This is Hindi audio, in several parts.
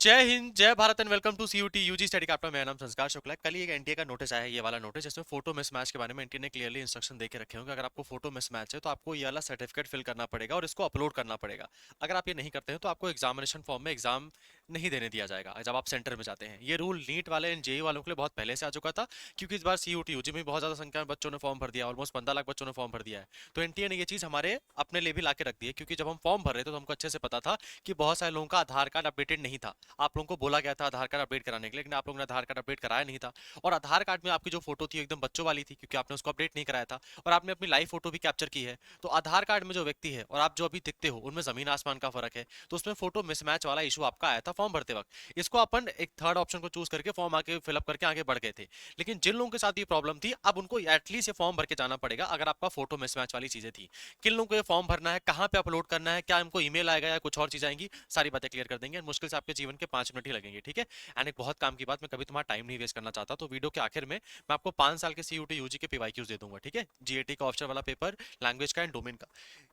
जय हिंद, जय Bharat and welcome to CUET UG study का आपका मेरा नाम संस्कार शुक्ला है। कल ही एक एनटीए का नोटिस आया है, ये वाला नोटिस, जिसमें फोटो मिसमैच के बारे में एनटीए ने क्लियरली इंस्ट्रक्शन दे के रखे होंगे। अगर आपको फोटो मिसमैच है तो आपको ये वाला सर्टिफिकेट फिल करना पड़ेगा और इसको अपलोड करना पड़ेगा। अगर आप ये नहीं करते हैं तो आपको एग्जामिनेशन फॉर्म में एग्जाम नहीं देने दिया जाएगा जब आप सेंटर में जाते हैं। ये रूल नीट वाले एंड जेई वालों के लिए बहुत पहले से आ चुका था, क्योंकि इस बार सीयूटी यूजी में बहुत ज्यादा संख्या में बच्चों ने फॉर्म भर दिया, ऑलमोस्ट 15 लाख बच्चों ने फॉर्म भर दिया है। तो एनटीए ने ये चीज हमारे अपने लिए भी ला के रख दी है, क्योंकि जब हम फॉर्म भर रहे थे तो हमको अच्छे से पता था कि बहुत सारे लोगों का आधार कार्ड अपडेटेड नहीं था। आप लोगों को बोला गया था आधार कार्ड अपडेट कराने के लिए, लेकिन आप लोगों ने आधार कार्ड अपडेट कराया नहीं था। और आधार कार्ड में आपकी जो फोटो थी एकदम बच्चों वाली थी, क्योंकि आपने उसको अपडेट नहीं कराया था। और आपने अपनी लाइव फोटो भी कैप्चर की है। तो आधार कार्ड में जो व्यक्ति है और आप जो अभी दिखते हो उनमें जमीन आसमान का फर्क है। तो उसमें फोटो मिसमैच वाला इशू आपका आया था फॉर्म भरते वक्त। इसको अपन एक थर्ड ऑप्शन को चूज करके फॉर्म आगे फिलअप करके आगे बढ़ गए थे। लेकिन जिन लोगों के साथ ये प्रॉब्लम थी, अब उनको एटलीस्ट ये फॉर्म भर के जाना पड़ेगा अगर आपका फोटो मिसमैच वाली चीजें थी। किन लोगों को ये फॉर्म भरना है, कहाँ पे अपलोड करना है, क्या इनको ईमेल आएगा या कुछ और चीज आएंगी, सारी बातें क्लियर कर देंगे। मुश्किल से आपके जीवन के 5 मिनट ही लगेंगे, ठीक है। एंड एक बहुत काम की बात, मैं कभी तुम्हारा टाइम नहीं वेस्ट करना चाहता, तो वीडियो के आखिर में मैं आपको 5 साल के सीयूटी यूजी के पीवाईक्यूज दे दूंगा, ठीक है। जीएटी का ऑप्शन वाला पेपर, लैंग्वेज का एंड डोमेन का,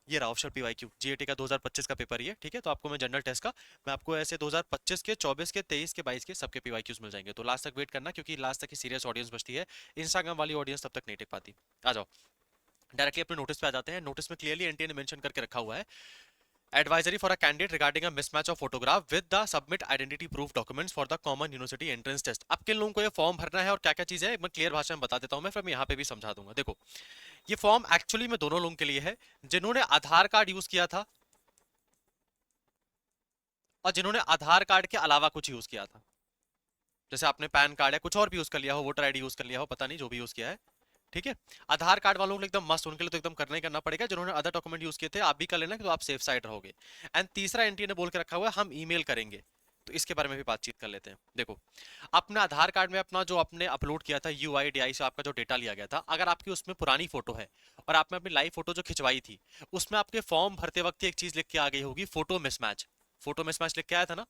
ये रहा ऑप्शन पीवाईक्यू। जीएटी का 2025 का पेपर ये, ठीक है। तो आपको मैं जनरल टेस्ट का, मैं आपको ऐसे 2025 के, 24 के, 23 के, 22 के सबके पीवाईक्यूज मिल जाएंगे। तो लास्ट तक वेट करना, क्योंकि लास्ट तक ही सीरियस ऑडियंस बचती है। इंस्टाग्राम वाली ऑडियंस तब तक नहीं टिक पाती। आ जाओ डायरेक्टली अपने नोटिस पे आ जाते हैं। नोटिस में क्लियरली एनटीए ने मेंशन करके रखा हुआ है, advisory for a candidate regarding a mismatch of photograph with the submit identity proof documents for the common university entrance test। अब किन लोगों को ये फॉर्म भरना है और क्या क्या चीज है, मैं क्लियर भाषा में बता देता हूं। मैं फिर मैं यहाँ पे भी समझा दूंगा। देखो, ये फॉर्म एक्चुअली में दोनों लोगों के लिए है, जिन्होंने आधार कार्ड यूज किया था और जिन्होंने आधार कार्ड के अलावा कुछ यूज किया था। जैसे आपने पैन कार्ड या कुछ और भी यूज कर लिया हो, वोटर आईडी यूज कर लिया हो, पता नहीं जो भी यूज किया है, ठीक है। आधार कार्ड वालों को एकदम मस्त, उनके लिए तो एकदम करना ही करना पड़ेगा। जिन्होंने अदर डॉक्यूमेंट यूज किए थे, आप भी कर लेना, तो आप सेफ साइड रहोगे। एंड तीसरा एनटीए ने बोल के रखा हुआ है, हम ईमेल करेंगे। तो इसके बारे में भी बातचीत कर लेते हैं। देखो, अपने आधार कार्ड में अपना जो आपने अपलोड किया था यूआईडीआई से, आपका जो डेटा लिया गया था, अगर आपकी उसमें पुरानी फोटो है और आपने अपनी लाइव फोटो जो खिंचवाई थी, उसमें आपके फॉर्म भरते वक्त एक चीज लिख के आ गई होगी, फोटो मिसमैच। फोटो मिसमैच लिख के आया था ना।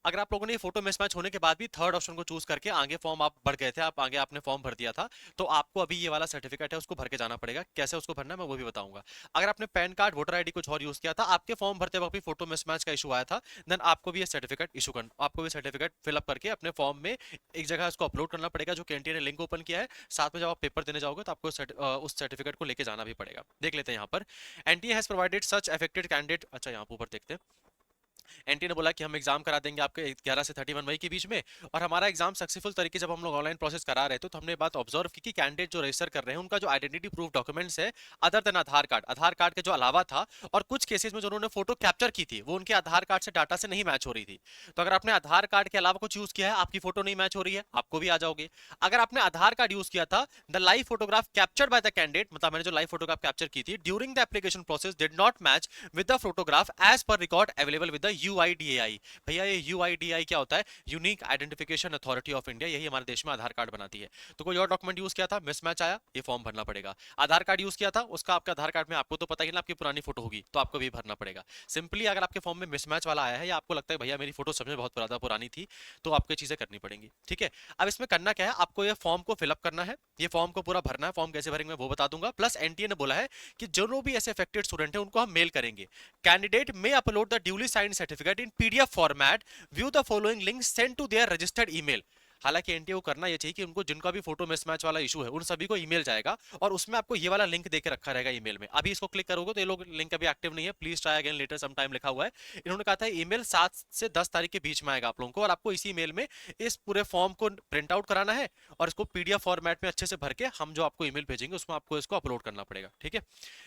अगर आप लोगों ने ये फोटो मिसमैच होने के बाद भी थर्ड ऑप्शन को चूज करके आगे फॉर्म आप बढ़ गए थे, आप आगे आपने फॉर्म भर दिया था, तो आपको अभी ये वाला सर्टिफिकेट है उसको भर के जाना पड़ेगा। कैसे उसको भरना है मैं वो भी बताऊंगा। अगर आपने पैन कार्ड, वोटर आईडी कुछ और यूज किया था, आपके फॉर्म भरते वक्त भी फोटो मिसमैच का इशू आया था, देन आपको भी ये सर्टिफिकेट इशू कर, आपको भी सर्टिफिकेट फिलअप करके अपने फॉर्म में एक जगह उसको अपलोड करना पड़ेगा, जो कैंटीन ने लिंक ओपन किया है। साथ में जब आप पेपर देने जाओगे तो आपको उस सर्टिफिकेट को लेके जाना भी पड़ेगा। देख लेते हैं यहाँ पर, NTA has provided such affected candidate. अच्छा, यहाँ ऊपर देखते हैं। एनटी ने बोला कि हम एग्जाम करा देंगे आपके 11 से 31 मई के बीच में। और हमारा एग्जाम सक्सेसफुल तरीके जब हम लोग ऑनलाइन प्रोसेस करा रहे थे, तो हमने बात ऑब्जर्व की कि कैंडिडेट जो रजिस्टर कर रहे हैं उनका जो आइडेंटिटी प्रूफ डॉक्यूमेंट्स है, अदर देन आधार कार्ड, आधार कार्ड के जो अलावा था, और कुछ केसेस में जो उन्होंने फोटो कैप्चर की थी वो उनके आधार कार्ड से डाटा से नहीं मैच हो रही थी। तो अगर आपने आधार कार्ड के अलावा कुछ यूज किया है, आपकी फोटो नहीं मैच हो रही है, आपको भी आ जाओगे। अगर आपने आधार कार्ड यूज किया था, the live photograph captured by the candidate, मतलब मैंने जो लाइव फोटोग्राफ कैप्चर की थी during the application process did not match with the photograph as per record available with the UIDAI. भैया ये यूआईडीआई क्या होता है? Unique identification authority of India, यही हमारे देश में आधार कार्ड बनाती है। तो कोई और डॉक्यूमेंट यूज किया था, मिसमैच आया, ये फॉर्म भरना पड़ेगा। आधार कार्ड यूज किया था, उसका आपका आधार कार्ड में आपको तो पता ही ना आपकी पुरानी फोटो होगी, तो आपको भी भरना पड़ेगा। सिंपली अगर आपके फॉर्म में मिसमैच वाला आया है या आपको लगता है भैया मेरी फोटो सच में बहुत पुरानी थी, तो आपको ये चीजें करनी पड़ेंगी, ठीक है। अब इसमें करना क्या है, आपको ये फॉर्म को फिलअप करना है, ये फॉर्म को पूरा भरना है। फॉर्म कैसे भरेंगे मैं वो बता दूंगा। प्लस एनटीए ने बोला है कि जो भी ऐसे अफेक्टेड स्टूडेंट है उनको हम मेल करेंगे। Candidate may upload the duly signed certificate in PDF format, view the following link send to their registered email. हालांकि एनटीए को करना ये चाहिए कि उनको जिनका भी फोटो मिसमैच वाला इशू है उन सभी को ईमेल जाएगा, और उसमें आपको ये वाला लिंक देके रखा रहेगा ईमेल में। अभी इसको क्लिक करोगे तो ये लोग लिंक अभी एक्टिव नहीं है, please try again later some time लिखा हुआ है। इन्होंने कहा था ईमेल 7 से 10 तारीख के बीच में आएगा आप लोगों को, और आपको इसी ईमेल में इस पूरे फॉर्म को प्रिंट आउट कराना है और इसको पीडीएफ फॉर्मेट में अच्छे से भर के हम जो आपको ईमेल भेजेंगे उसमें आपको इसको अपलोड करना पड़ेगा, ठीक है।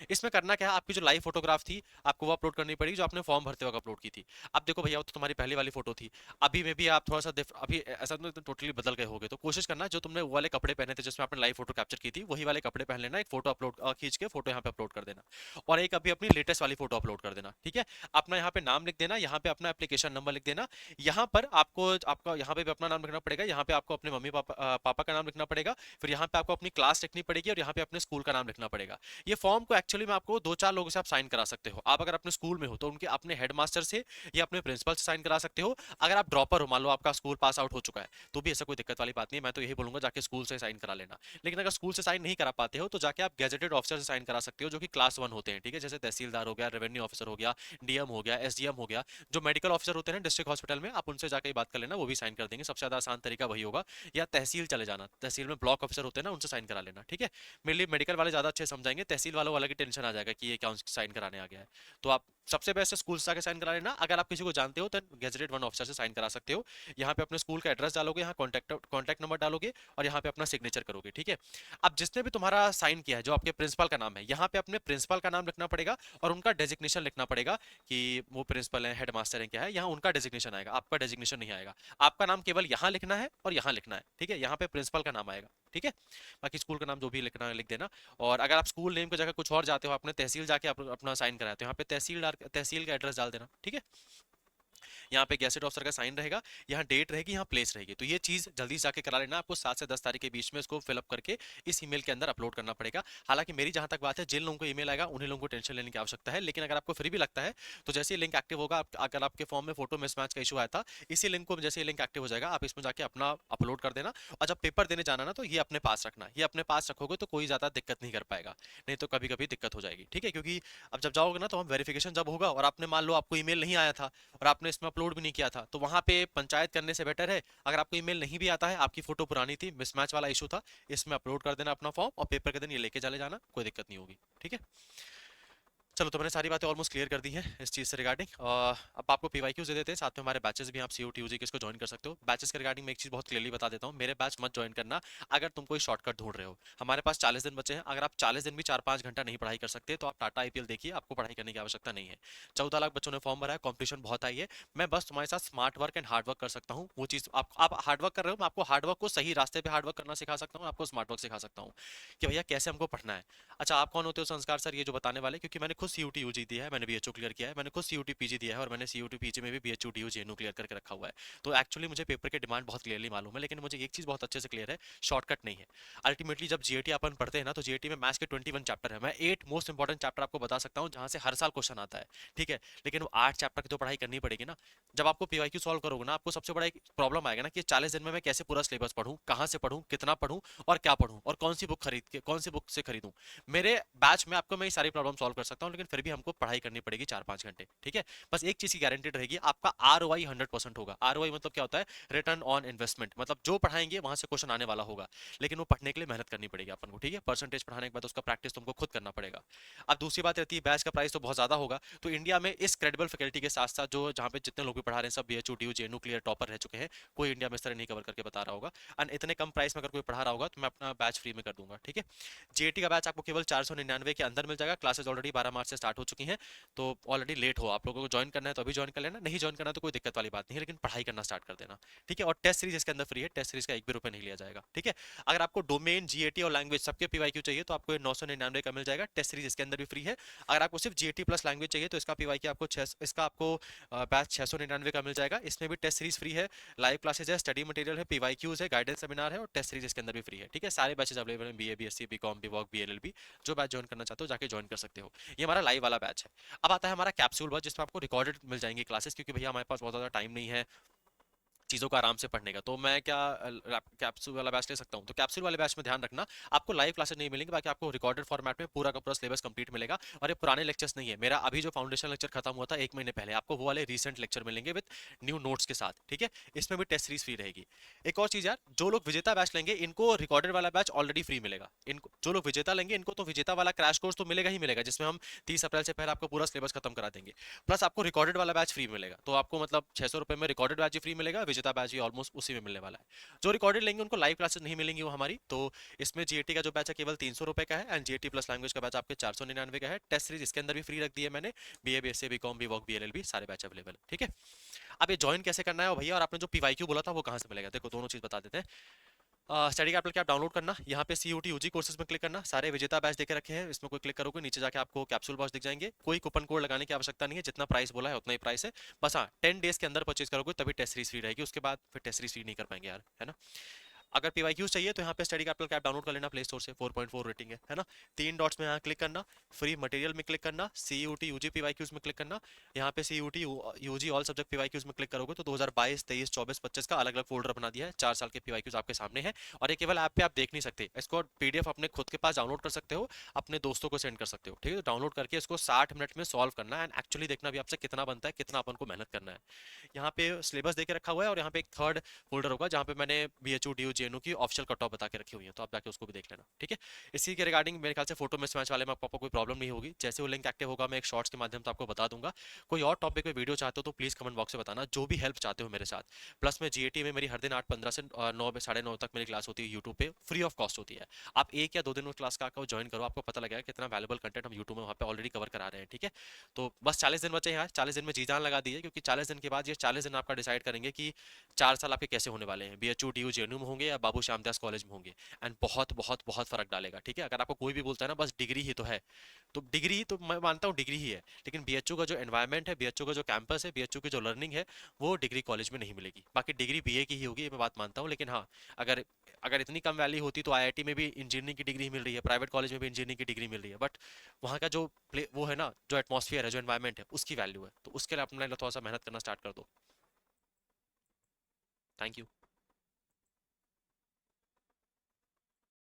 इसमें करना क्या है, आपकी जो लाइव फोटोग्राफ थी आपको वो अपलोड करनी पड़ेगी जो आपने फॉर्म भरते वक्त अपलोड की थी। अब देखो भैया, वो तो तुम्हारी पहली वाली फोटो थी। अभी में भी आप थोड़ा सा अभी ऐसा तो टोटली बदल गए होगे, तो कोशिश करना जो तुमने वो वाले कपड़े पहने थे जिसमें आपने लाइव फोटो कैप्चर की थी, वही वाले कपड़े पहन लेना, एक फोटो अपलोड खींच के फोटो यहाँ पे अपलोड कर देना, और एक अभी अपनी लेटेस्ट वाली फोटो अपलोड कर देना, ठीक है। अपना यहाँ पे नाम लिख देना, यहाँ पे अपना एप्लीकेशन नंबर लिख देना। यहाँ पर आपको आपका यहाँ पे भी अपना नाम लिखना पड़ेगा, यहाँ पे आपको अपने मम्मी पापा का नाम लिखना पड़ेगा, फिर यहाँ पे आपको अपनी क्लास लिखनी पड़ेगी, और यहाँ पे अपने स्कूल का नाम लिखना पड़ेगा। ये फॉर्म को एक्चुअली में आपको 2-4 लोगों से आप साइन करा सकते हो। आप अगर अपने स्कूल में हो तो उनके अपने हेडमास्टर से या अपने प्रिंसिपल से साइन करा सकते हो। अगर आप ड्रॉपर हो, मान लो आपका स्कूल पास आउट हो चुका है, तो भी ऐसा कोई दिक्कत वाली बात नहीं है। मैं तो यही बोलूंगा जाके स्कूल से साइन करा लेना। लेकिन अगर स्कूल से साइन नहीं करा पाते हो तो जाके आप गैजेटेड ऑफिसर से साइन करा सकते हो, जो कि क्लास 1 होते हैं, ठीक है, जैसे तहसीलदार हो गया, रेवेन्यू ऑफिसर हो गया, डीएम हो गया, एसडीएम हो गया। जो मेडिकल ऑफिसर होते हैं डिस्ट्रिक्ट हॉस्पिटल में, आप उनसे जाके बात कर लेना, वो भी साइन कर देंगे। सबसे ज्यादा आसान तरीका वही होगा। या तहसील चले जाना, तहसील में ब्लॉक ऑफिसर होते हैं ना, उनसे साइन करा लेना, ठीक है। मेरे लिए मेडिकल वाले ज्यादा अच्छे समझाएंगे, तहसील वालों वाला की टेंशन आ जाएगा कि ये क्या साइन कराने आ गया है। तो आप सबसे बेस्ट स्कूल से आके साइन करा लेना। अगर आप किसी को जानते हो तो गेजेटेड 1 ऑफिसर से साइन करा सकते हो। यहाँ पे अपने स्कूल का एड्रेस डालोगे, यहाँ कॉन्टैक्ट नंबर डालोगे और यहाँ पे अपना सिग्नेचर करोगे, ठीक है। अब जिसने भी तुम्हारा साइन किया है, जो आपके प्रिंसिपल का नाम है, यहाँ पे अपने प्रिंसिपल का नाम लिखना पड़ेगा और उनका डेजिग्नेशन लिखना पड़ेगा कि वो प्रिंसिपल है, हेडमास्टर है, क्या है। यहाँ उनका डेजिग्नेशन आएगा, आपका डेजिग्नेशन नहीं आएगा। आपका नाम केवल यहाँ लिखना है और यहाँ लिखना है, ठीक है। यहाँ पे प्रिंसिपल का नाम आएगा, ठीक है। बाकी स्कूल का नाम जो भी लिखना है लिख देना। और अगर आप स्कूल नेम की जगह कुछ और जाते हो, आपने तहसील जाके अपना साइन कराते हो, यहाँ पे तहसील का एड्रेस डाल देना, ठीक है। यहाँ पे गैसेट ऑफिसर का साइन रहेगा, यहाँ डेट रहेगी, यहाँ प्लेस रहेगी। तो ये चीज जल्दी से जाके करा लेना। आपको 7 से 10 तारीख के बीच में इसको फिलअप करके इस ईमेल के अंदर अपलोड करना पड़ेगा। हालांकि मेरी जहां तक बात है, जिन लोगों को ईमेल आएगा उन्हीं लोगों को टेंशन लेने की आवश्यकता है। लेकिन अगर आपको फिर भी लगता है तो जैसे ही लिंक एक्टिव होगा, अगर आपके फॉर्म में फोटो मिसमैच का इशू आया था, इसी लिंक को जैसे लिंक एक्टिव हो जाएगा, आप इसमें जाके अपना अपलोड कर देना। और जब पेपर देने जाना ना, तो ये अपने पास रखना। ये अपने पास रखोगे तो कोई ज्यादा दिक्कत नहीं कर पाएगा, नहीं तो कभी कभी दिक्कत हो जाएगी, ठीक है। क्योंकि अब जब जाओगे ना, तो हम वेरिफिकेशन जब होगा और आपने मान लो आपको ईमेल नहीं आया था और आपने इसमें अपलोड भी नहीं किया था, तो वहां पे पंचायत करने से बेटर है, अगर आपको ईमेल नहीं भी आता है, आपकी फोटो पुरानी थी, मिसमैच वाला इशू था, इसमें अपलोड कर देना अपना फॉर्म और पेपर के दिन ये लेके चले जाना, कोई दिक्कत नहीं होगी, ठीक है। चलो, तो मैंने सारी बातें ऑलमोस्ट क्लियर कर दी हैं इस चीज़ से रिगार्डिंग। अब आपको पीवाईक्यूज दे देते हैं, साथ में हमारे बैचेस भी, आप सीयूटी यूजी किसको ज्वाइन कर सकते हो। बैचेस के रिगार्डिंग में एक चीज़ बहुत क्लियरली बता देता हूँ, मेरे बैच मत ज्वाइन करना अगर तुम कोई शॉर्टकट ढूंढ रहे हो। हमारे पास 40 दिन बचे हैं, अगर आप 40 दिन भी 4-5 घंटा नहीं पढ़ाई कर सकते तो आप टाटा आईपीएल देखिए, आपको पढ़ाई करने की आवश्यकता नहीं है। 14 लाख बच्चों ने फॉर्म भरा है, कॉम्पिटिशन बहुत आई है। मैं बस तुम्हारे साथ smart work and hard work कर सकता हूँ। वो चीज़ आप हार्ड वर्क कर रहे हो, मैं आपको हार्ड वर्क को सही रास्ते पे हार्ड वर्क करना सिखा सकता हूँ, आपको स्मार्ट वर्क सिखा सकता हूँ कि भैया कैसे हमको पढ़ना है। अच्छा, आप कौन होते हो संस्कार सर ये जो बताने वाले, क्योंकि मैंने खुद सीयूटी यूजी दिया है, मैंने बीएचओ क्लियर किया है, मैंने खुद सीयूटी पीजी दिया है और मैंने सीयूटी पीजी में भी बीएचओ डीयू जेएनयू क्लियर करके रखा हुआ है। तो एक्चुअली मुझे पेपर के डिमांड बहुत क्लियरली मालूम है। लेकिन मुझे एक चीज़ बहुत अच्छे से क्लियर है, शॉर्टकट नहीं है। अल्टीमेटली जब जीएटी अपन पढ़ते हैं ना, तो जीएटी में मैथ्स के 21 चैप्टर है। मैं 8 मोस्ट इंपॉर्टेंट चैप्टर आपको बता सकता हूँ जहाँ से हर साल क्वेश्चन आता है, ठीक है। लेकिन वो 8 चैप्टर की तो पढ़ाई करनी पड़ेगी ना। जब आपको पीवाईक्यू सॉल्व करोगे ना, आपको सबसे बड़ा एक प्रॉब्लम आएगा ना कि 40 दिन में मैं कैसे पूरा सिलेबस पढ़ूं, कहाँ से पढ़ूं, कितना पढ़ूं और क्या पढ़ूं और कौन सी बुक खरीद के कौन सी बुक से खरीदूं। मेरे बैच में आपको मैं ये सारी प्रॉब्लम सॉल्व कर सकता हूँ, लेकिन फिर भी हमको पढ़ाई करनी पड़ेगी 4-5 घंटे, ठीक है। बस एक चीज की गारंटेड रहेगी, आपका आरओआई 100% होगा। आरओआई मतलब क्या होता है, रिटर्न ऑन इन्वेस्टमेंट, मतलब जो पढ़ाएंगे वहां से क्वेश्चन आने वाला होगा। लेकिन वो पढ़ने के लिए मेहनत करनी पड़ेगी अपन को, ठीक है। परसेंटेज पढ़ाने के बाद उसका प्रैक्टिस तुमको खुद करना पड़ेगा। अब दूसरी बात रहती है, बैच का प्राइस तो बहुत ज्यादा होगा। तो इंडिया में इस क्रेडिबल फैकल्टी के साथ साथ जो जहाँ पे जितने लोग भी पढ़ा रहे हैं, सब BHU DU JNU clear topper रह चुके हैं। कोई इंडिया में इस तरह नहीं कवर करके बता रहा होगा। एंड इतने कम प्राइस में अगर कोई पढ़ा रहा होगा तो मैं अपना बैच फ्री में कर दूंगा, ठीक है। जेटी का बैच आपको केवल 499 के अंदर मिल जाएगा। क्लासेस ऑलरेडी 12 मार्च से स्टार्ट हो चुकी हैं, तो ऑलरेडी लेट हो, आप लोगों को ज्वाइन करना है तो अभी ज्वाइन कर लेना, नहीं ज्वाइन करना तो कोई दिक्कत वाली बात नहीं है, लेकिन पढ़ाई करना स्टार्ट कर देना, ठीक है। और टेस्ट सीरीज इसके अंदर फ्री है, टेस्ट सीरीज का एक भी रुपया नहीं लिया जाएगा, ठीक है। अगर आपको डोमेन, जीएटी और लैंग्वेज सबके पीवाईक्यू चाहिए तो आपको 999 का मिल जाएगा, टेस्ट सीरीज इसके अंदर भी फ्री है। अगर आपको सिर्फ जीएटी प्लस लैंग्वेज चाहिए तो इसका पीवाईक्यू आपको इसका आपको बैच 699 का मिल जाएगा। इसमें भी टेस्ट सीरीज फ्री है, लाइव क्लासेज है, स्टडी मटेरियल है, पीवाईक्यूज है, गाइडेंस सेमिनार है और टेस्ट सीरीज इसके अंदर भी फ्री है, ठीक है। सारे बैचेस अवेलेबल हैं, BA, BSc, BCom, BVoc, BLLB. जो बैच ज्वाइन करना चाहते हो जाके ज्वाइन कर सकते हो। ये हमारा लाइव वाला बैच है। अब आता है हमारा कैप्सूल बैच, जिसमें आपको रिकॉर्डेड मिल जाएंगी क्लासेस, क्योंकि भैया हमारे पास बहुत ज़्यादा टाइम नहीं है चीज़ों का आराम से पढ़ने का। तो मैं क्या कैप्सूल वाला बैच ले सकता हूँ। तो कैप्सूल वाले बैच में ध्यान रखना, आपको लाइव क्लासेस नहीं मिलेंगे, बाकी आपको रिकॉर्डेड फॉर्मेट में पूरा का पूरा सिलेबस कंप्लीट मिलेगा। और ये पुराने लेक्चर्स नहीं है, मेरा अभी जो फाउंडेशन लेक्चर खत्म हुआ था 1 महीने पहले, आपको वो वाले रिसेंट लेक्चर मिलेंगे विद न्यू नोट्स के साथ, ठीक है। इसमें भी टेस्ट सीरीज फ्री रहेगी। एक और चीज़ यार, जो लोग विजेता बैच लेंगे इनको रिकॉर्डेड वाला बैच ऑलरेडी फ्री मिलेगा। इनको जो लोग विजेता लेंगे इनको तो विजेता वाला क्रैश कोर्स तो मिलेगा ही मिलेगा, जिसमें हम 30 अप्रैल से पहले आपको पूरा सिलेबस खत्म करा देंगे। प्लस आपको रिकॉर्डेड वाला बैच फ्री मिलेगा, तो आपको मतलब 600 रुपये में रिकॉर्डेड बैच ही फ्री मिलेगा, विजेता बैच भी ऑलमोस्ट उसी में मिलने वाला है। जो रिकॉर्डेड लेंगे उनको लाइव क्लासेस नहीं मिलेंगी वो हमारी। तो इसमें जीएटी का जो बैच है केवल 300 रुपये का है, एंड जीएटी प्लस लैंग्वेज का बैच आपके 499 का है। टेस्ट सीरीज इसके अंदर भी फ्री रख दी है मैंने, BA, BSc, BCom, BVoc, BLLB सारे बैच अवेलेबल, ठीक है। अब ये ज्वाइन कैसे करना है भैया, और आपने जो पीवाईक्यू बोला था वो कहाँ से मिलेगा, देखो दोनों चीज बता देते हैं। स्टडी कैपिटल के आप डाउनलोड करना, यहाँ पे सीयूटी यूजी कोर्सेज में क्लिक करना, सारे विजेता बैच देके रखे हैं, इसमें कोई क्लिक करोगे नीचे जाके आपको कैप्सूल बैच दिख जाएंगे। कोई कूपन कोड लगाने की आवश्यकता नहीं है, जितना प्राइस बोला है उतना ही प्राइस है। बस हाँ, 10 डेज के अंदर परचेज करोगे तभी टेस्ट सीरीज फ्री रहेगी, उसके बाद फिर टेस्ट सीरीज फ्री नहीं कर पाएंगे यार, है ना। अगर पीवाईक्यूज चाहिए तो यहाँ पे स्टडी कैपिटल कैप डाउनलोड कर लेना प्ले स्टोर से, 4.4 रेटिंग है ना। 3 डॉट्स में यहाँ क्लिक करना, फ्री मटेरियल में क्लिक करना, सीयूटी यूजी पीवाईक्यूज में क्लिक करना। यहाँ पे CUET UG all subject PYQs में क्लिक करोगे तो 2022, 23, 24, 25 का अलग अलग फोल्डर बना दिया है, 4 साल के पीवाईक्यूज आपके सामने है। और ये केवल ऐप पे आप देख नहीं सकते, इसको पीडीएफ अपने खुद के पास डाउनलोड कर सकते हो, अपने दोस्तों को सेंड कर सकते हो, ठीक है। तो डाउनलोड करके इसको 60 मिनट में सॉल्व करना है एंड एक्चुअली देखना भी आपसे कितना बनता है, कितना अपन को मेहनत करना है। यहाँ पे सिलेबस देके रखा हुआ है और यहाँ पे एक थर्ड फोल्डर होगा जहाँ पे मैंने बीएचयू डीयू जेएनयू की ऑफिशियल कट ऑफ बता के रखी हुई है, तो आप जाके उसको भी देख लेना, ठीक है। इसी के रिगार्डिंग मेरे ख्याल से फोटो मिसमैच वाले में आपको कोई प्रॉब्लम नहीं होगी। जैसे वो लिंक एक्टिव होगा मैं एक शॉर्ट्स के माध्यम से आपको बता दूंगा। कोई और टॉपिक पे वीडियो चाहते हो तो प्लीज कमेंट बॉक्स में बताना, जो भी हेल्प चाहते हो मेरे साथ। प्लस में जीएटी में मेरी हर दिन 8:15 से 9 साढ़े 9 तक मेरी क्लास होती है यूट्यूब पे, फ्री ऑफ कॉस्ट होती है। आप 1 या 2 दिन उस क्लास का ज्वाइन करो, आपको पता लगेगा कितना वैल्यूबल कंटेंट हम यूट्यूब में वहाँ पे ऑलरेडी कवर करा रहे हैं, ठीक है। तो बस 40 दिन बचे हैं, 40 दिन में जी जान लगा दी है, क्योंकि 40 दिन के बाद ये 40 दिन आपका डिसाइड करेंगे कि 4 साल आपके कैसे होने वाले हैं, बीएचयू डीयू जेएनयू में होंगे या बाबू श्यामदास कॉलेज में होंगे। एंड बहुत बहुत बहुत फर्क डालेगा, ठीक है। अगर आपको कोई भी बोलता है ना बस डिग्री ही तो है, तो डिग्री तो मैं मानता हूँ डिग्री ही है, लेकिन बीएचयू का जो एनवायरनमेंट है, बीएचयू का जो कैंपस है, बीएचयू की जो लर्निंग है, वो डिग्री कॉलेज में नहीं मिलेगी। बाकी डिग्री बीए की ही होगी, ये मैं बात मानता हूँ, लेकिन हाँ, अगर अगर इतनी कम वैल्यू होती तो आईआईटी में भी इंजीनियरिंग की डिग्री मिल रही है, प्राइवेट कॉलेज में भी इंजीनियरिंग की डिग्री मिल रही है, बट वहाँ का जो वो है ना, जो एटमॉस्फेयर है, जो एनवायरनमेंट है, उसकी वैल्यू है। तो उसके लिए अपने थोड़ा सा मेहनत करना स्टार्ट कर दो। Thank you.